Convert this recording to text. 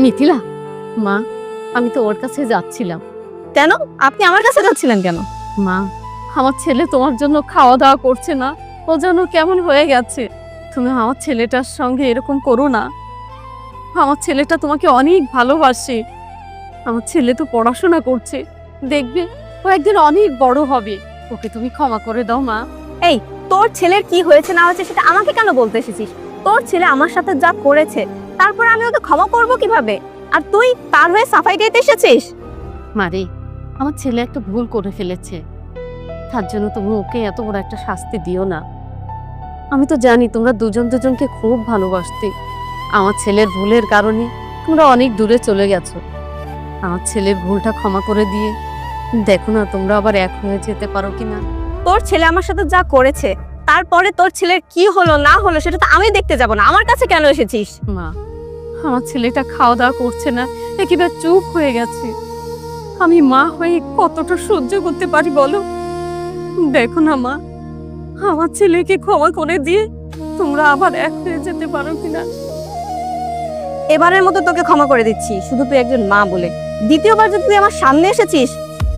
মিথিলা, মা, আমি তো ওর কাছে যাচ্ছিলাম। কেন আপনি আমার কাছে যাচ্ছিলেন কেন? মা, আমার ছেলে তোমার জন্য খাওয়া দাওয়া করছে না, ও যেন কেমন হয়ে গেছে। তুমি আমার ছেলেটার সঙ্গে এরকম করো না। আমার ছেলেটা তোমাকে অনেক ভালোবাসে। আমার ছেলে তো পড়াশোনা করছে, দেখবে ও একদিন অনেক বড় হবে। ওকে তুমি ক্ষমা করে দাও মা। এই, তোর ছেলের কি হয়েছে না হয়েছে সেটা আমাকে কেন বলতে এসেছিস? তোর ছেলে আমার সাথে যা করেছে তারপর আমি ওকে ক্ষমা করব কিভাবে? আর তুই তার হয়ে সাফাই দিতে এসেছিস? মারে, আমার ছেলে একটা ভুল করে ফেলেছে, তার জন্য তুমি ওকে এত বড় একটা শাস্তি দিও না। আমি তো জানি তোমরা দুজন দুজনকে খুব ভালোবাসতে। আমার ছেলের ভুলের কারণে তোমরা অনেক দূরে চলে গেছো। আমার ছেলের ভুলটা ক্ষমা করে দিয়ে দেখো না তোমরা আবার এক হয়ে যেতে পারো কিনা। তোর ছেলে আমার সাথে যা করেছে তারপরে তোর ছেলের কি হলো না হলো সেটা তো আমি দেখতে যাব না। আমার কাছে কেন এসেছিস? মা, আমার ছেলেটা খাওয়া দাওয়া করছে না, একেবারে চুপ হয়ে গেছে। আমি মা হয়ে কতটা সহ্য করতে পারি বলো? দেখো না মা, আমার ছেলেকে ক্ষমা করে দিয়ে তোমরা আবার এক হয়ে যেতে পারো কিনা। এবারের মতো তোকে ক্ষমা করে দিচ্ছি, শুধু তুই একজন মা বলে। দ্বিতীয়বার যদি তুই আমার সামনে এসেছিস